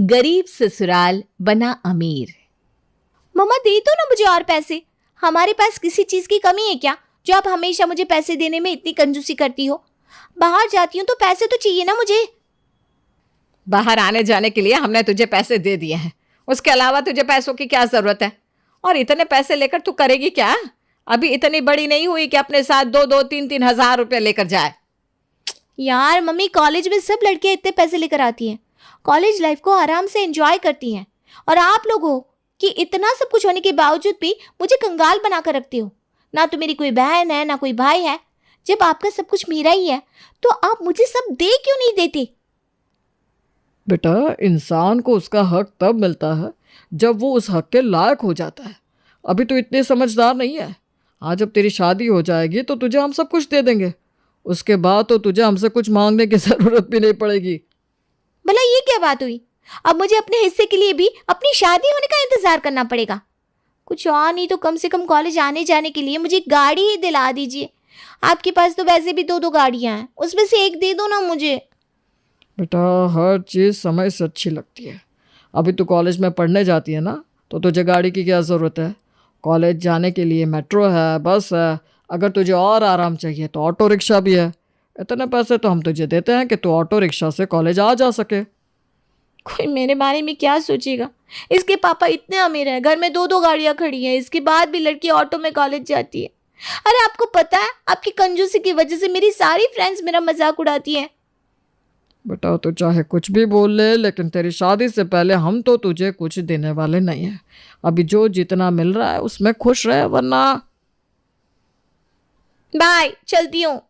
गरीब ससुराल बना अमीर। मम्मा दे दो ना मुझे और पैसे। हमारे पास किसी चीज की कमी है क्या जो आप हमेशा मुझे पैसे देने में इतनी कंजूसी करती हो? बाहर जाती हूँ तो पैसे तो चाहिए ना मुझे। बाहर आने जाने के लिए हमने तुझे पैसे दे दिए हैं, उसके अलावा तुझे पैसों की क्या जरूरत है? और इतने पैसे लेकर तू करेगी क्या? अभी इतनी बड़ी नहीं हुई कि अपने साथ 2-2, 3-3 हजार रुपये लेकर जाए। यार मम्मी, कॉलेज में सब लड़कियां इतने पैसे लेकर आती हैं, कॉलेज लाइफ को आराम से एंजॉय करती हैं, और आप लोग हो कि इतना सब कुछ होने के बावजूद भी मुझे कंगाल बना कर रखते हो। ना तो मेरी कोई बहन है ना कोई भाई है। जब आपका सब कुछ मेरा ही है तो आप मुझे सब दे क्यों नहीं देते? बेटा, इंसान को उसका हक तब मिलता है जब वो उस हक के लायक हो जाता है। अभी तो इतने समझदार नहीं है। आज जब तेरी शादी हो जाएगी तो तुझे हम सब कुछ दे देंगे। उसके बाद तो तुझे हमसे कुछ मांगने की ज़रूरत भी नहीं पड़ेगी। भला ये क्या बात हुई? अब मुझे अपने हिस्से के लिए भी अपनी शादी होने का इंतजार करना पड़ेगा। कुछ और नहीं तो कम से कम कॉलेज आने जाने के लिए मुझे गाड़ी ही दिला दीजिए। आपके पास तो वैसे भी 2-2 गाड़ियां हैं, उसमें से एक दे दो ना मुझे। बेटा, हर चीज़ समय से अच्छी लगती है। अभी तू कॉलेज में पढ़ने जाती है ना, तो तुझे गाड़ी की क्या ज़रूरत है? कॉलेज जाने के लिए मेट्रो है, बस है। अगर तुझे और आराम चाहिए तो ऑटो रिक्शा भी है। इतने पैसे तो हम तुझे देते हैं कि तू ऑटो रिक्शा से कॉलेज आ जा सके। कोई मेरे बारे में क्या सोचेगा? इसके पापा इतने अमीर हैं, घर में 2-2 गाड़ियां खड़ी हैं, इसके बाद भी लड़की ऑटो में कॉलेज जाती है। अरे आपको पता है, आपकी कंजूसी की वजह से मेरी सारी फ्रेंड्स मेरा मजाक उड़ाती हैं। बेटा, तो चाहे कुछ भी बोल ले, लेकिन तेरी शादी से पहले हम तो तुझे कुछ देने वाले नहीं हैं। अभी जो जितना मिल रहा है उसमें खुश रहे, वरना। बाय, चलती हूँ।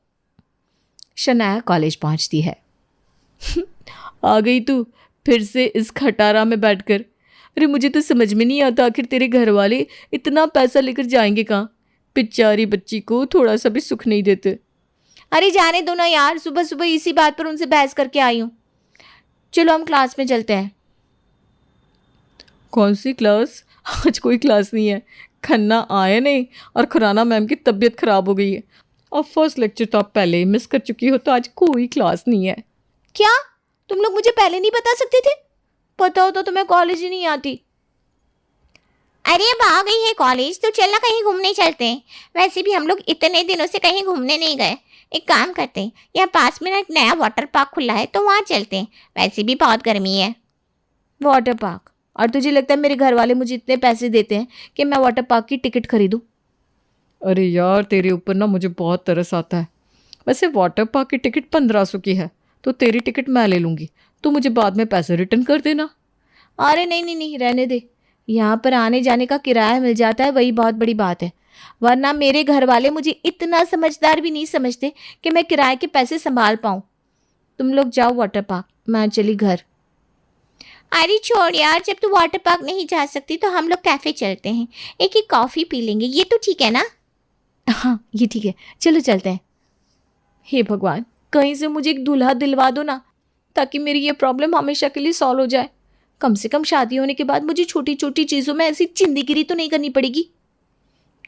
शनाया कॉलेज पहुंचती है। आ गई तू फिर से इस खटारा में बैठकर। अरे मुझे तो समझ में नहीं आता, आखिर तेरे घर वाले इतना पैसा लेकर जाएंगे कहाँ? बेचारी बच्ची को थोड़ा सा भी सुख नहीं देते। अरे जाने दो ना यार, सुबह सुबह इसी बात पर उनसे बहस करके आई हूँ। चलो हम क्लास में चलते हैं। कौन सी क्लास? आज कोई क्लास नहीं है। खन्ना आए नहीं और खुराना मैम की तबीयत खराब हो गई है। और फर्स्ट लेक्चर तो आप पहले ही मिस कर चुकी हो, तो आज कोई क्लास नहीं है। क्या तुम लोग मुझे पहले नहीं बता सकते थे? पता होता तो मैं कॉलेज ही नहीं आती। अरे अब आ गई है कॉलेज तो चलना कहीं घूमने चलते हैं। वैसे भी हम लोग इतने दिनों से कहीं घूमने नहीं गए। एक काम करते हैं, यहाँ पास में ना एक नया वाटर पार्क खुला है तो वहाँ चलते हैं। वैसे भी बहुत गर्मी है। Water park? और तुझे लगता है मेरे घर वाले मुझे इतने पैसे देते हैं कि मैं वाटर पार्क की टिकट खरीदूँ? अरे यार, तेरे ऊपर ना मुझे बहुत तरस आता है। वैसे वाटर पार्क की टिकट 1500 की है, तो तेरी टिकट मैं ले लूँगी। तो मुझे बाद में पैसे रिटर्न कर देना। अरे नहीं नहीं नहीं, रहने दे। यहाँ पर आने जाने का किराया मिल जाता है, वही बहुत बड़ी बात है। वरना मेरे घर वाले मुझे इतना समझदार भी नहीं समझते कि मैं किराए के पैसे संभाल पाऊँ। तुम लोग जाओ वाटर पार्क, मैं चली घर। अरे छोड़ यार, जब तू वाटर पार्क नहीं जा सकती तो हम लोग कैफ़े चलते हैं, एक ही कॉफ़ी पी लेंगे। ये तो ठीक है ना? हाँ ये ठीक है, चलो चलते हैं। हे भगवान, कहीं से मुझे एक दूल्हा दिलवा दो ना, ताकि मेरी ये प्रॉब्लम हमेशा के लिए सॉल्व हो जाए। कम से कम शादी होने के बाद मुझे छोटी छोटी चीज़ों में ऐसी चिंदीगिरी तो नहीं करनी पड़ेगी।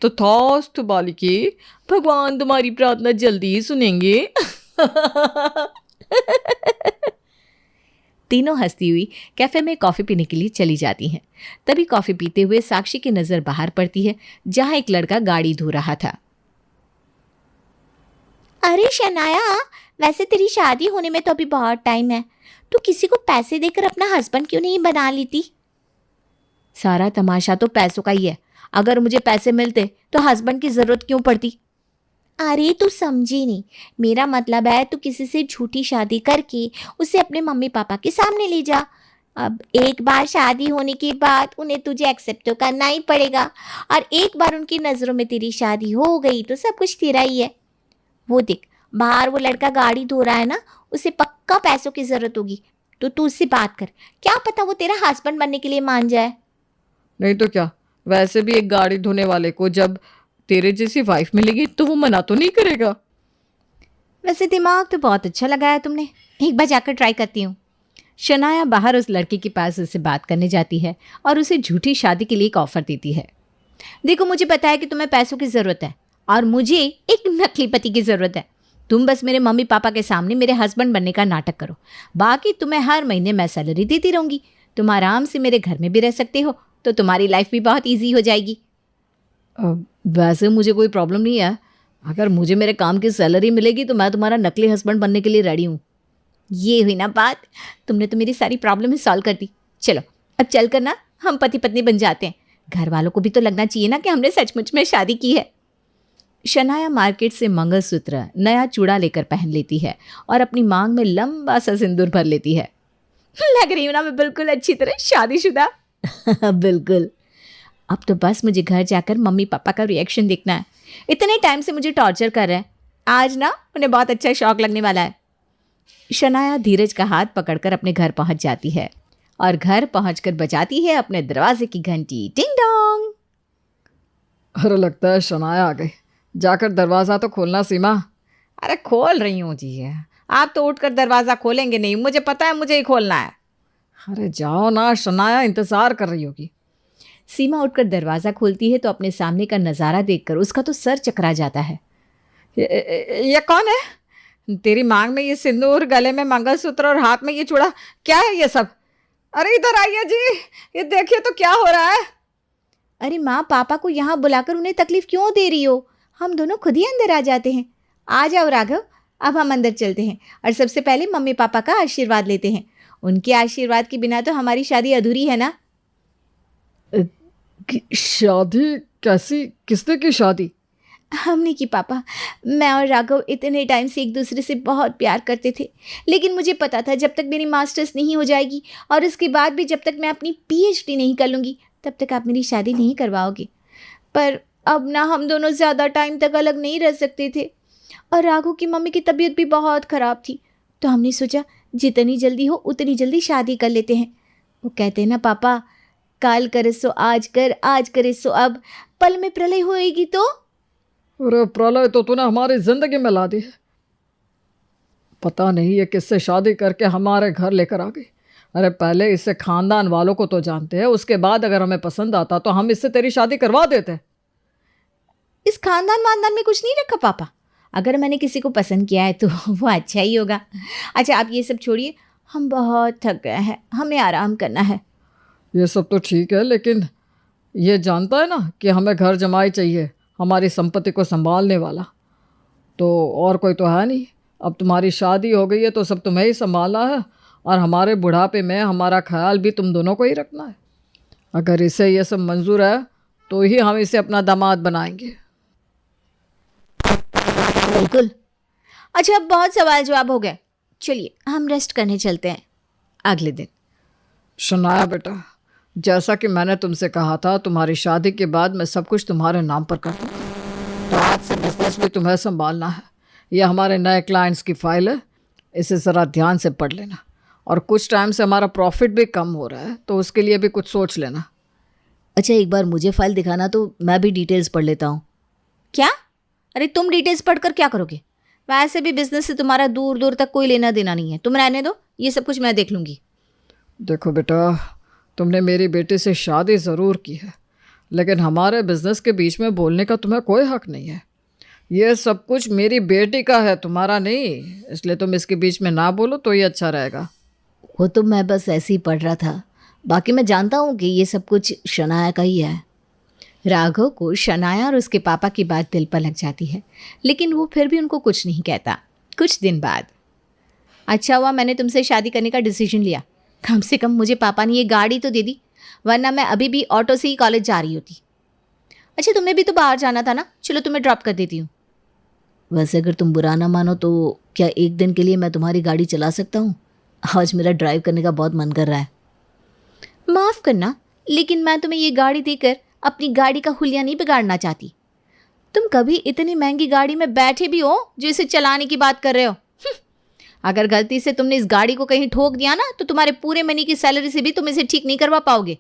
तो तथास्तु बालिके, भगवान तुम्हारी प्रार्थना जल्दी ही सुनेंगे। तीनों हंसती हुई कैफे में कॉफ़ी पीने के लिए चली जाती हैं। तभी कॉफ़ी पीते हुए साक्षी की नज़र बाहर पड़ती है, जहां एक लड़का गाड़ी धो रहा था। अरे शनाया, वैसे तेरी शादी होने में तो अभी बहुत टाइम है, तू किसी को पैसे देकर अपना हस्बैंड क्यों नहीं बना लेती? सारा तमाशा तो पैसों का ही है। अगर मुझे पैसे मिलते तो हस्बैंड की ज़रूरत क्यों पड़ती? अरे तू समझी नहीं, मेरा मतलब है तू किसी से झूठी शादी करके उसे अपने मम्मी पापा के सामने ले जा। अब एक बार शादी होने के बाद उन्हें तुझे एक्सेप्ट तो करना ही पड़ेगा, और एक बार उनकी नज़रों में तेरी शादी हो गई तो सब कुछ तेरा ही है। वो देख, बाहर वो लड़का गाड़ी धो रहा है ना, उसे पक्का पैसों की ज़रूरत होगी, तो तू उससे बात कर, क्या पता वो तेरा हस्बैंड बनने के लिए मान जाए। नहीं तो क्या, वैसे भी एक गाड़ी धोने वाले को जब तेरे जैसी वाइफ मिलेगी तो वो मना तो नहीं करेगा। वैसे दिमाग तो बहुत अच्छा लगाया तुमने, एक बार जाकर ट्राई करती हूँ। शनाया बाहर उस लड़के के पास उससे बात करने जाती है और उसे झूठी शादी के लिए एक ऑफ़र देती है। देखो, मुझे पता है कि तुम्हें पैसों की ज़रूरत है और मुझे एक नकली पति की ज़रूरत है। तुम बस मेरे मम्मी पापा के सामने मेरे हस्बैंड बनने का नाटक करो, बाकी तुम्हें हर महीने मैं सैलरी देती रहूँगी। तुम आराम से मेरे घर में भी रह सकते हो, तो तुम्हारी लाइफ भी बहुत ईजी हो जाएगी। वैसे मुझे कोई प्रॉब्लम नहीं है। अगर मुझे मेरे काम की सैलरी मिलेगी तो मैं तुम्हारा नकली हस्बैंड बनने के लिए रेडी हूँ। ये हुई ना बात, तुमने तो मेरी सारी प्रॉब्लम ही सॉल्व कर दी। चलो अब चल कर ना हम पति पत्नी बन जाते हैं। घर वालों को भी तो लगना चाहिए ना कि हमने सचमुच में शादी की है। शनाया मार्केट से मंगलसूत्र, नया चूड़ा लेकर पहन लेती है और अपनी मांग में लंबा सा सिंदूर भर लेती है। लग रही हूँ ना मैं बिल्कुल अच्छी तरह शादीशुदा। बिल्कुल। अब तो बस मुझे घर जाकर मम्मी पापा का रिएक्शन देखना है। इतने टाइम से मुझे टॉर्चर कर रहे हैं, आज ना उन्हें बहुत अच्छा शौक लगने वाला है। शनाया धीरज का हाथ पकड़कर अपने घर पहुंच जाती है और घर पहुंचकर बजाती है अपने दरवाजे की घंटी, टिंग डोंग। अरे लगता है शनाया आ गई। जाकर दरवाज़ा तो खोलना सीमा। अरे खोल रही हूँ जी, आप तो उठकर दरवाज़ा खोलेंगे नहीं, मुझे पता है मुझे ही खोलना है। अरे जाओ ना, शनाया इंतज़ार कर रही होगी। सीमा उठकर दरवाज़ा खोलती है तो अपने सामने का नज़ारा देखकर उसका तो सर चकरा जाता है। ये कौन है? तेरी मांग में ये सिंदूर, गले में मंगलसूत्र और हाथ में ये चूड़ा, क्या है ये सब? अरे इधर आइए जी, ये देखिए तो क्या हो रहा है। अरे माँ, पापा को यहाँ बुलाकर उन्हें तकलीफ क्यों दे रही हो? हम दोनों खुद ही अंदर आ जाते हैं। आ जाओ राघव, अब हम अंदर चलते हैं और सबसे पहले मम्मी पापा का आशीर्वाद लेते हैं। उनके आशीर्वाद के बिना तो हमारी शादी अधूरी है ना। शादी कैसी? किसने की शादी? हमने की पापा। मैं और राघव इतने टाइम से एक दूसरे से बहुत प्यार करते थे, लेकिन मुझे पता था जब तक मेरी मास्टर्स नहीं हो जाएगी और उसके बाद भी जब तक मैं अपनी पीएचडी नहीं कर लूँगी तब तक आप मेरी शादी नहीं करवाओगे। पर अब ना हम दोनों ज़्यादा टाइम तक अलग नहीं रह सकते थे और राघव की मम्मी की तबीयत भी बहुत ख़राब थी, तो हमने सोचा जितनी जल्दी हो उतनी जल्दी शादी कर लेते हैं। वो कहते हैं ना पापा, काल करे सो आज कर, आज करे सो अब, पल में प्रलय होएगी तो। अरे प्रलय तो तूने हमारी जिंदगी में ला दी है। पता नहीं ये किससे शादी करके हमारे घर लेकर आ गई। अरे पहले इससे खानदान वालों को तो जानते हैं, उसके बाद अगर हमें पसंद आता तो हम इससे तेरी शादी करवा देते। इस खानदान वानदान में कुछ नहीं रखा पापा। अगर मैंने किसी को पसंद किया है तो वो अच्छा ही होगा। अच्छा आप ये सब छोड़िए, हम बहुत थक गए हैं, हमें आराम करना है। ये सब तो ठीक है, लेकिन ये जानता है ना कि हमें घर जमाई चाहिए, हमारी संपत्ति को संभालने वाला। तो और कोई तो है नहीं। अब तुम्हारी शादी हो गई है तो सब तुम्हें ही संभालना है और हमारे बुढ़ापे में हमारा ख्याल भी तुम दोनों को ही रखना है। अगर इसे ये सब मंजूर है तो ही हम इसे अपना दामाद बनाएंगे। बिल्कुल। अच्छा अब बहुत सवाल जवाब हो गए, चलिए हम रेस्ट करने चलते हैं। अगले दिन। शनाया बेटा, जैसा कि मैंने तुमसे कहा था, तुम्हारी शादी के बाद मैं सब कुछ तुम्हारे नाम पर कर दूँगा। तो आज से बिजनेस भी तुम्हें संभालना है। यह हमारे नए क्लाइंट्स की फाइल है, इसे ज़रा ध्यान से पढ़ लेना। और कुछ टाइम से हमारा प्रॉफिट भी कम हो रहा है, तो उसके लिए भी कुछ सोच लेना। अच्छा एक बार मुझे फाइल दिखाना तो मैं भी डिटेल्स पढ़ लेता हूँ। क्या? अरे तुम डिटेल्स पढ़कर क्या करोगे? वैसे भी बिजनेस से तुम्हारा दूर दूर तक कोई लेना देना नहीं है, तुम रहने दो, ये सब कुछ मैं देख लूँगी। देखो बेटा, तुमने मेरी बेटी से शादी ज़रूर की है, लेकिन हमारे बिजनेस के बीच में बोलने का तुम्हें कोई हक नहीं है। ये सब कुछ मेरी बेटी का है, तुम्हारा नहीं, इसलिए तुम इसके बीच में ना बोलो तो ये अच्छा रहेगा। वो तो मैं बस ऐसे ही पढ़ रहा था, बाकी मैं जानता हूँ कि ये सब कुछ शनाया का ही है। राघव को शनाया और उसके पापा की बात दिल पर लग जाती है, लेकिन वो फिर भी उनको कुछ नहीं कहता। कुछ दिन बाद। अच्छा हुआ मैंने तुमसे शादी करने का डिसीजन लिया, कम से कम मुझे पापा ने ये गाड़ी तो दे दी, वरना मैं अभी भी ऑटो से ही कॉलेज जा रही होती। अच्छा तुम्हें भी तो बाहर जाना था ना, चलो तुम्हें ड्रॉप कर देती हूँ। वैसे अगर तुम बुरा ना मानो तो क्या एक दिन के लिए मैं तुम्हारी गाड़ी चला सकता हूँ? आज मेरा ड्राइव करने का बहुत मन कर रहा है। माफ़ करना, लेकिन मैं तुम्हें ये गाड़ी देकर अपनी गाड़ी का हुलिया नहीं बिगाड़ना चाहती। तुम कभी इतनी महंगी गाड़ी में बैठे भी हो जो इसे चलाने की बात कर रहे हो? अगर गलती से तुमने इस गाड़ी को कहीं ठोक दिया ना तो तुम्हारे पूरे महीने की सैलरी से भी तुम इसे ठीक नहीं करवा पाओगे।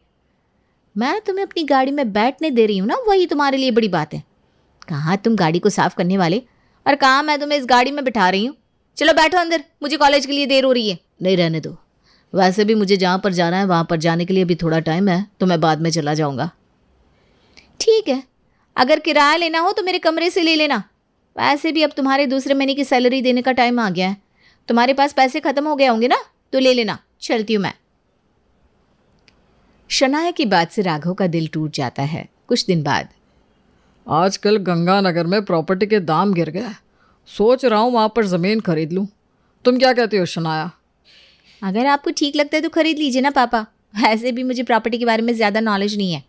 मैं तुम्हें अपनी गाड़ी में बैठने दे रही हूँ ना, वही तुम्हारे लिए बड़ी बात है। कहाँ तुम गाड़ी को साफ़ करने वाले और कहाँ मैं तुम्हें इस गाड़ी में बिठा रही हूँ। चलो बैठो अंदर, मुझे कॉलेज के लिए देर हो रही है। नहीं रहने दो, वैसे भी मुझे जहाँ पर जाना है वहाँ पर जाने के लिए भी थोड़ा टाइम है, तो मैं बाद में चला जाऊँगा। ठीक है, अगर किराया लेना हो तो मेरे कमरे से ले लेना। वैसे भी अब तुम्हारे दूसरे महीने की सैलरी देने का टाइम आ गया है, तुम्हारे पास पैसे ख़त्म हो गए होंगे ना, तो ले लेना। चलती हूँ मैं। शनाया की बात से राघव का दिल टूट जाता है। कुछ दिन बाद आजकल गंगानगर में प्रॉपर्टी के दाम गिर गए हैं। सोच रहा हूँ वहाँ पर ज़मीन खरीद लूँ। तुम क्या कहती हो शनाया? अगर आपको ठीक लगता है तो खरीद लीजिए ना पापा। ऐसे भी मुझे प्रॉपर्टी के बारे में ज़्यादा नॉलेज नहीं है।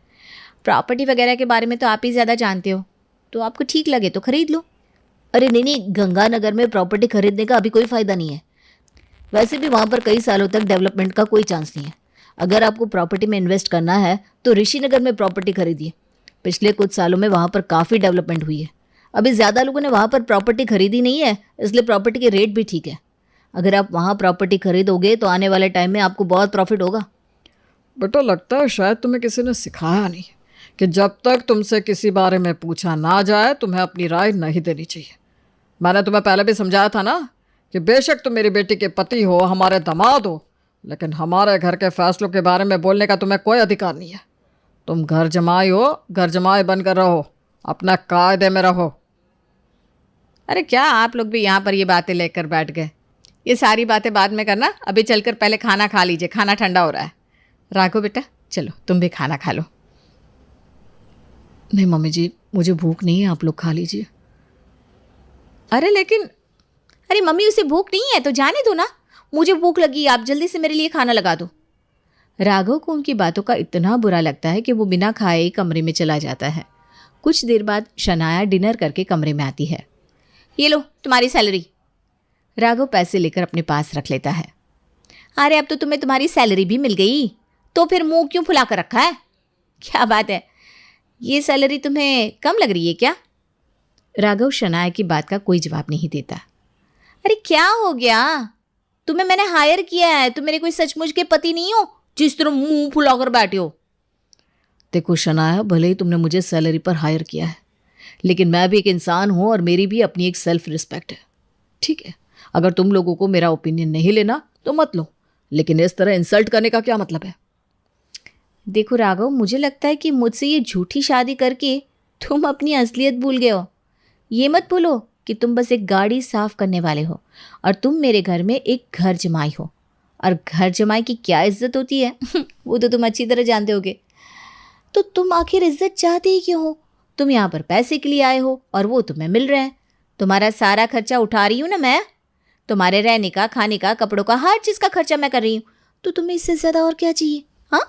प्रॉपर्टी वगैरह के बारे में तो आप ही ज़्यादा जानते हो, तो आपको ठीक लगे तो खरीद लो। अरे नहीं, गंगानगर में प्रॉपर्टी खरीदने का अभी कोई फ़ायदा नहीं है। वैसे भी वहाँ पर कई सालों तक डेवलपमेंट का कोई चांस नहीं है। अगर आपको प्रॉपर्टी में इन्वेस्ट करना है तो ऋषिनगर में प्रॉपर्टी खरीदिए। पिछले कुछ सालों में वहाँ पर काफ़ी डेवलपमेंट हुई है। अभी ज़्यादा लोगों ने वहाँ पर प्रॉपर्टी खरीदी नहीं है, इसलिए प्रॉपर्टी के रेट भी ठीक है। अगर आप वहाँ प्रॉपर्टी खरीदोगे तो आने वाले टाइम में आपको बहुत प्रॉफिट होगा। बेटा लगता है शायद तुम्हें किसी ने सिखाया नहीं कि जब तक तुमसे किसी बारे में पूछा ना जाए तुम्हें अपनी राय नहीं देनी चाहिए। मैंने तुम्हें पहले भी समझाया था ना कि बेशक तुम मेरी बेटी के पति हो, हमारे दामाद हो, लेकिन हमारे घर के फैसलों के बारे में बोलने का तुम्हें कोई अधिकार नहीं है। तुम घर जमाई हो, घर जमाई बनकर रहो, अपना कायदे में रहो। अरे क्या आप लोग भी यहाँ पर ये बातें लेकर बैठ गए? ये सारी बातें बाद में करना, अभी चलकर पहले खाना खा लीजिए, खाना ठंडा हो रहा है। राघव बेटा चलो तुम भी खाना खा लो। नहीं मम्मी जी, मुझे भूख नहीं है, आप लोग खा लीजिए। अरे मम्मी उसे भूख नहीं है तो जाने दो ना, मुझे भूख लगी, आप जल्दी से मेरे लिए खाना लगा दो। राघव को उनकी बातों का इतना बुरा लगता है कि वो बिना खाए ही कमरे में चला जाता है। कुछ देर बाद शनाया डिनर करके कमरे में आती है। ये लो तुम्हारी सैलरी। राघव पैसे लेकर अपने पास रख लेता है। अरे अब तो तुम्हें तुम्हारी सैलरी भी मिल गई, तो फिर मुंह क्यों फुला कर रखा है? क्या बात है, ये सैलरी तुम्हें कम लग रही है क्या? राघव शनाया की बात का कोई जवाब नहीं देता। अरे क्या हो गया, तुम्हें मैंने हायर किया है, तुम मेरे कोई सचमुच के पति नहीं हो जिस तरह मुंह फुलाकर बैठे हो। देखो शनाया, भले ही तुमने मुझे सैलरी पर हायर किया है, लेकिन मैं भी एक इंसान हूँ और मेरी भी अपनी एक सेल्फ रिस्पेक्ट है। ठीक है, अगर तुम लोगों को मेरा ओपिनियन नहीं लेना तो मत लो, लेकिन इस तरह इंसल्ट करने का क्या मतलब है? देखो राघव, मुझे लगता है कि मुझसे ये झूठी शादी करके तुम अपनी असलियत भूल गए हो। ये मत भूलो कि तुम बस एक गाड़ी साफ करने वाले हो और तुम मेरे घर में एक घर जमाई हो। और घर जमाई की क्या इज्जत होती है वो तो तुम अच्छी तरह जानते होगे। तो तुम आखिर इज्जत चाहते ही क्यों हो? तुम यहाँ पर पैसे के लिए आए हो और वो तुम्हें मिल रहा है। तुम्हारा सारा खर्चा उठा रही हूँ ना मैं, तुम्हारे रहने का, खाने का, कपड़ों का, हर चीज़ का खर्चा मैं कर रही हूँ। तो तुम्हें इससे ज़्यादा और क्या चाहिए? हाँ,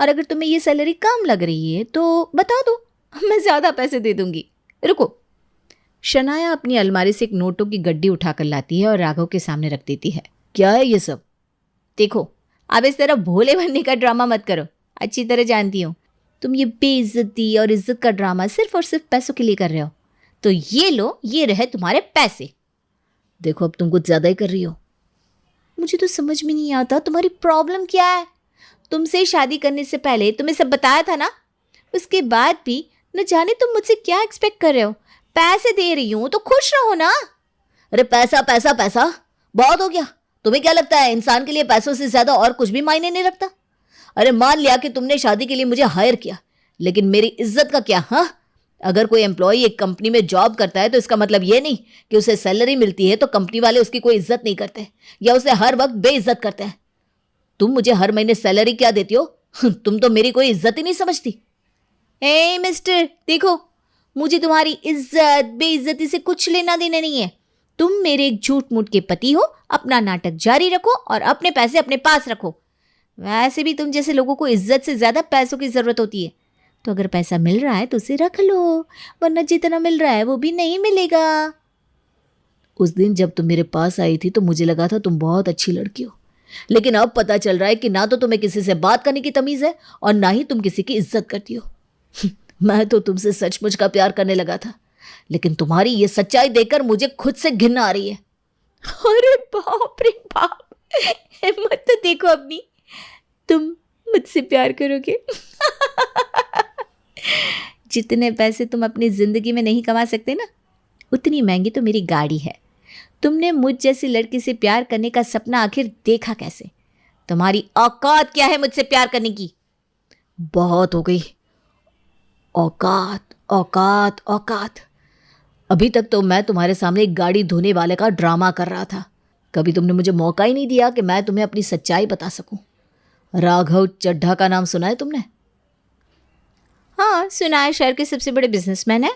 और अगर तुम्हें ये सैलरी कम लग रही है तो बता दो, मैं ज़्यादा पैसे दे दूँगी। रुको। शनाया अपनी अलमारी से एक नोटों की गड्डी उठाकर लाती है और राघव के सामने रख देती है। क्या है ये सब? देखो, अब इस तरह भोले बनने का ड्रामा मत करो। अच्छी तरह जानती हूँ तुम ये बेइज्जती और इज्जत का ड्रामा सिर्फ और सिर्फ पैसों के लिए कर रहे हो। तो ये लो, ये रहे तुम्हारे पैसे। देखो अब तुम कुछ ज़्यादा ही कर रही हो। मुझे तो समझ में नहीं आता तुम्हारी प्रॉब्लम क्या है। तुमसे शादी करने से पहले तुम्हें सब बताया था ना, उसके बाद भी न जाने तुम मुझसे क्या एक्सपेक्ट कर रहे हो। पैसे दे रही हूँ तो खुश रहो ना। अरे पैसा पैसा पैसा बहुत हो गया। तुम्हें क्या लगता है इंसान के लिए पैसों से ज़्यादा और कुछ भी मायने नहीं रखता? अरे मान लिया कि तुमने शादी के लिए मुझे हायर किया, लेकिन मेरी इज्जत का क्या? हाँ, अगर कोई एम्प्लॉय एक कंपनी में जॉब करता है तो इसका मतलब ये नहीं कि उसे सैलरी मिलती है तो कंपनी वाले उसकी कोई इज्जत नहीं करते या उसे हर वक्त बेइज्जत करते हैं। तुम मुझे हर महीने सैलरी क्या देती हो? तुम तो मेरी कोई इज्जत ही नहीं समझती। ए मिस्टर, देखो, मुझे तुम्हारी इज्जत बेइज्जती से कुछ लेना देना नहीं है। तुम मेरे एक झूठ मूठ के पति हो, अपना नाटक जारी रखो और अपने पैसे अपने पास रखो। वैसे भी तुम जैसे लोगों को इज्जत से ज़्यादा पैसों की ज़रूरत होती है। तो अगर पैसा मिल रहा है तो उसे रख लो, वरना जितना मिल रहा है वो भी नहीं मिलेगा। उस दिन जब तुम मेरे पास आई थी तो मुझे लगा था तुम बहुत अच्छी लड़की हो, लेकिन अब पता चल रहा है कि ना तो तुम्हें किसी से बात करने की तमीज़ है और ना ही तुम किसी की इज्जत करती हो। मैं तो तुमसे सचमुच का प्यार करने लगा था, लेकिन तुम्हारी ये सच्चाई देखकर मुझे खुद से घिन आ रही है। अरे बाप रे बाप, हिम्मत तो देखो अपनी, तुम मुझसे प्यार करोगे? जितने पैसे तुम अपनी ज़िंदगी में नहीं कमा सकते ना, उतनी महंगी तो मेरी गाड़ी है। तुमने मुझ जैसी लड़की से प्यार करने का सपना आखिर देखा कैसे? तुम्हारी औकात क्या है मुझसे प्यार करने की? बहुत हो गई। औकात औकात औकात। अभी तक तो मैं तुम्हारे सामने एक गाड़ी धोने वाले का ड्रामा कर रहा था। कभी तुमने मुझे मौका ही नहीं दिया कि मैं तुम्हें अपनी सच्चाई बता सकूं। राघव चड्ढा का नाम सुना है तुमने? हाँ सुना है, शहर के सबसे बड़े बिजनेसमैन है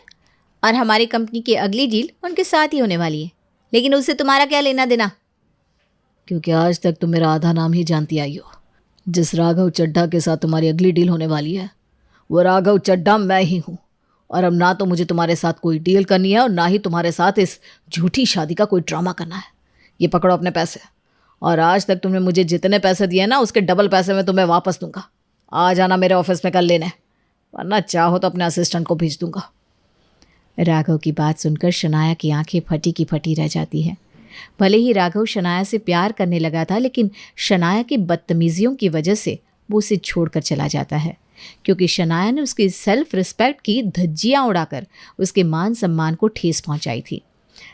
और हमारी कंपनी की अगली डील उनके साथ ही होने वाली है। लेकिन उससे तुम्हारा क्या लेना देना? क्योंकि आज तक तुम मेरा आधा नाम ही जानती आई हो। जिस राघव चड्ढा के साथ तुम्हारी अगली डील होने वाली है वो राघव चड्ढा मैं ही हूँ। और अब ना तो मुझे तुम्हारे साथ कोई डील करनी है और ना ही तुम्हारे साथ इस झूठी शादी का कोई ड्रामा करना है। ये पकड़ो अपने पैसे, और आज तक तुमने मुझे जितने पैसे दिए ना उसके डबल पैसे मैं तुम्हें वापस दूंगा। आ जाना मेरे ऑफिस में कल लेने, वरना चाहो तो अपने असिस्टेंट को भेज दूंगा। राघव की बात सुनकर शनाया की आंखें फटी की फटी रह जाती है। भले ही राघव शनाया से प्यार करने लगा था, लेकिन शनाया की बदतमीजियों की वजह से वो उसे छोड़कर चला जाता है, क्योंकि शनाया ने उसकी सेल्फ रिस्पेक्ट की धज्जियाँ उड़ाकर उसके मान सम्मान को ठेस पहुंचाई थी।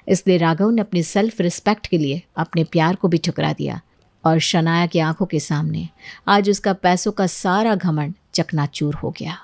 इसलिए राघव ने अपनी सेल्फ रिस्पेक्ट के लिए अपने प्यार को भी ठुकरा दिया और शनाया की आंखों के सामने आज उसका पैसों का सारा घमंड चकनाचूर हो गया।